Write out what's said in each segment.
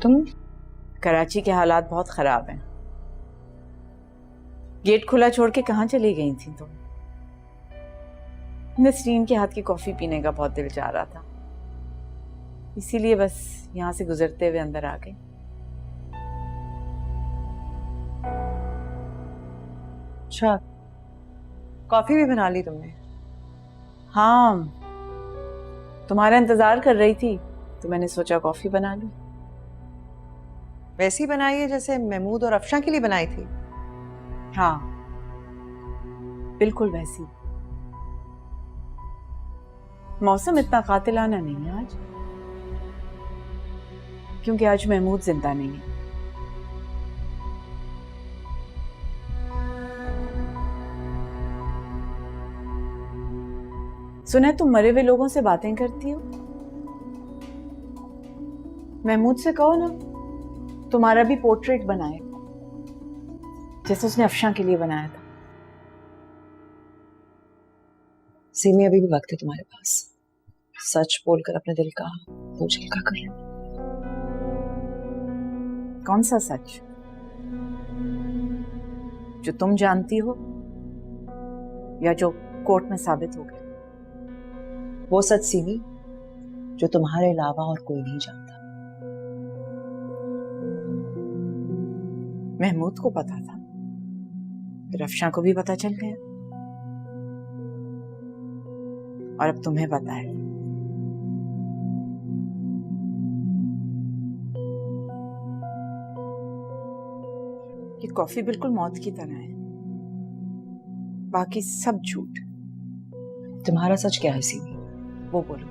तुम? कराची के हालात बहुत खराब हैं। गेट खुला छोड़ के कहाँ चली गई थी तुम? नसरीन के हाथ की कॉफी पीने का बहुत दिल चाह रहा था, इसीलिए बस यहाँ से गुजरते हुए अंदर आ गई। अच्छा, कॉफी भी बना ली तुमने? हाँ, तुम्हारा इंतजार कर रही थी तो मैंने सोचा कॉफी बना लूं। वैसी बनाई है जैसे महमूद और अफशा के लिए बनाई थी? हाँ, बिल्कुल वैसी। मौसम इतना कातिलाना नहीं है आज, क्योंकि आज महमूद जिंदा नहीं है। सुना है तुम मरे हुए लोगों से बातें करती हो। महमूद से कहो ना तुम्हारा भी पोर्ट्रेट बनाए, जैसे उसने अफशा के लिए बनाया था। सीमी, अभी भी वक्त है तुम्हारे पास। सच बोलकर अपने दिल का बोझ हल्का कर लो। कौन सा सच? जो तुम जानती हो या जो कोर्ट में साबित हो गया? वो सच सीमी जो तुम्हारे अलावा और कोई नहीं जानता। महमूद को पता था, फिर अफशा को भी पता चल गया, और अब तुम्हें पता है। ये कॉफी बिल्कुल मौत की तरह है, बाकी सब झूठ। तुम्हारा सच क्या है सीमी? वो बोलो।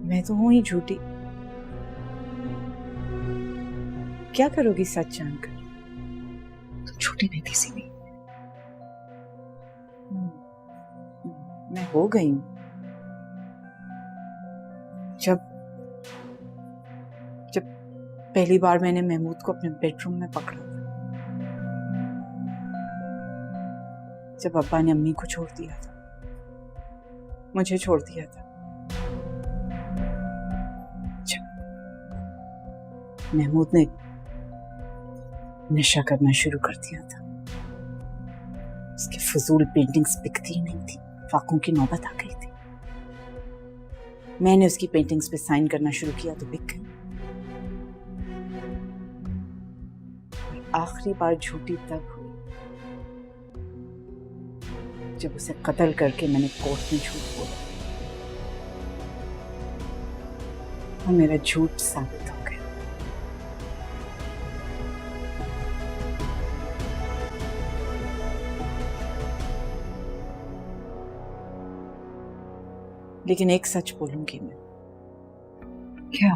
मैं तो हूं ही झूठी। क्या करोगी सच जानकर? तुम झूठी नहीं थी सीमी। मैं हो गई हूं। जब पहली बार मैंने महमूद को अपने बेडरूम में पकड़ा था, जब अब्बा ने अम्मी को छोड़ दिया था, मुझे छोड़ दिया था, महमूद ने नशा करना शुरू कर दिया था। उसकी फजूल पेंटिंग्स बिकती ही नहीं थी, फाकों की नौबत आ गई थी। मैंने उसकी पेंटिंग्स पे साइन करना शुरू किया तो बिक गई। आखिरी बार झूठी तब हुई जब उसे कत्ल करके मैंने कोर्ट में झूठ बोला और मेरा झूठ साबित हो गया। लेकिन एक सच बोलूंगी मैं। क्या?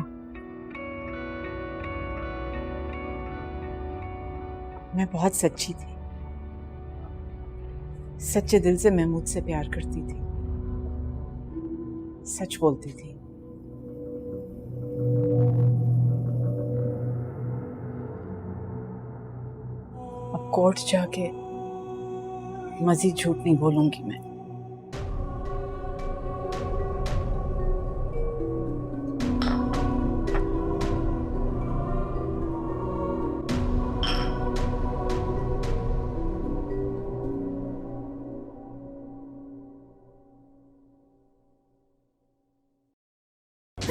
मैं बहुत सच्ची थी, सच्चे दिल से महमूद से प्यार करती थी, सच बोलती थी। अब कोर्ट जाके मजीद झूठ नहीं बोलूंगी मैं।